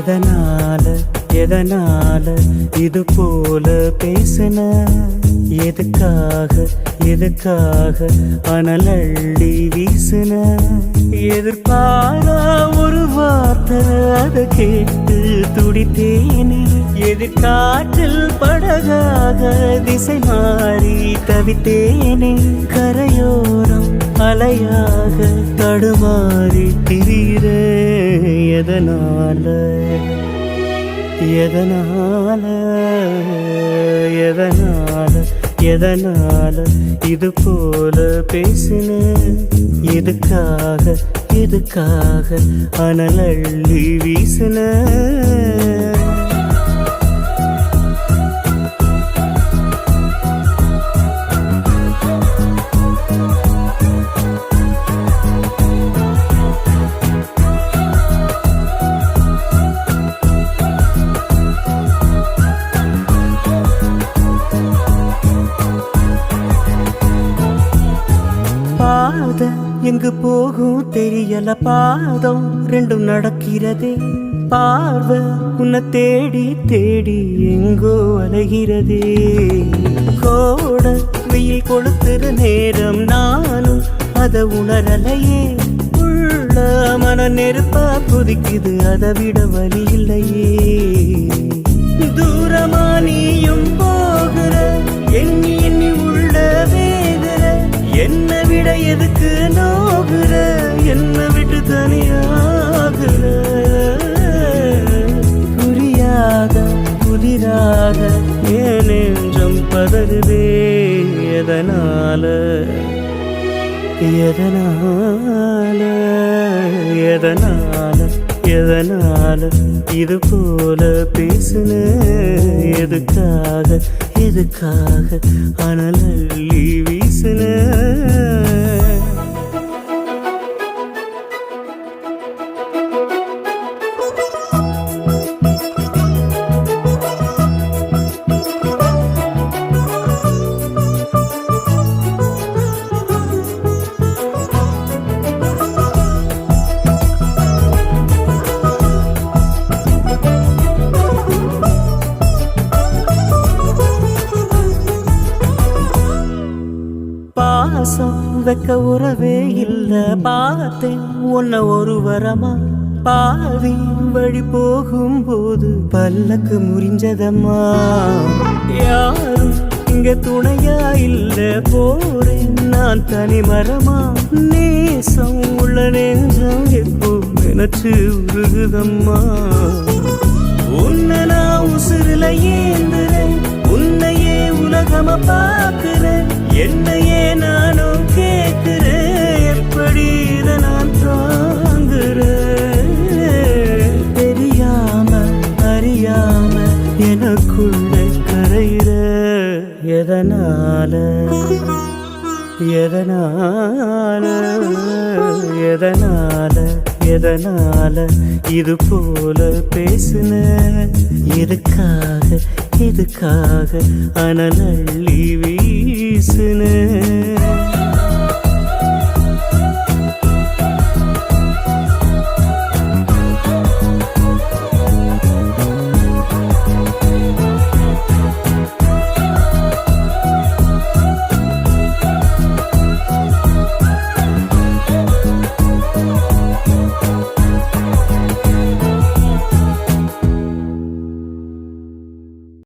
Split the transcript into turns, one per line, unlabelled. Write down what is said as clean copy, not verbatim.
எதனால எதனால இது போல பேசுன எதுக்காக எதுக்காக அனலள்ளி வீசுன எதிர்பார ஒரு வார்த்தை அதை கேட்டு துடித்தேனே எதிர்காற்றில் படகாக திசை மாறி தவித்தேனே கரையோரம் அலையாக தடுமாறி திரிகிற எதனால எதனால எதனால எதனால இது போல பேசின எதுக்காக எதுக்காக அனலள்ளி வீசின எங்கு போகும் தெரியல பாதம் ரெண்டும் நடக்கிறதே பார்வை உன்னை தேடி தேடி எங்கோ அலைகிறதே கோட வெயில் கொளுத்துற நேரம் நானும் அதை உணரலையே உள்ள மன நெருப்பா கொதிக்குது அதை விட வழி இல்லையே தூரமா நீயும் போகிற எண்ணி எண்ணி உள்ள வேகிற என்ன விட எதுக்கு நோகுற என்ன விட்டு தனியாகுற புரியாத புதிராக ஏன் நெஞ்சம் பதறுதே எதனால எதனால எதனால எதனால இது போல பேசுன எதுக்காக எதுக்காக அனலள்ளி வீசுன வெக்க உறவே இல்ல பார்த்தேன் உன்னை ஒரு வரமா பாதி வழி போகும்போது பல்லக்கு முறிஞ்சதம்மா யாரும் இங்க துணையா இல்ல போறேன் நான் தனி மரமா நேசம் உள்ள நெஞ்சம் எப்போ நினைச்சு உருகுதம்மா உன்னை நான் உசுருல ஏந்துறேன் உன்னையே உலகமா பாக்குறேன் என்னையே நானும் கேட்கிறேன் எப்படி இதை நான் தாங்குறேன் தெரியாம அறியாம எனக்குள்ள கரையிற எதனால எதனால எதனால எதனால இது போல பேசுன எதுக்காக எதுக்காக அனலள்ளி வீசுன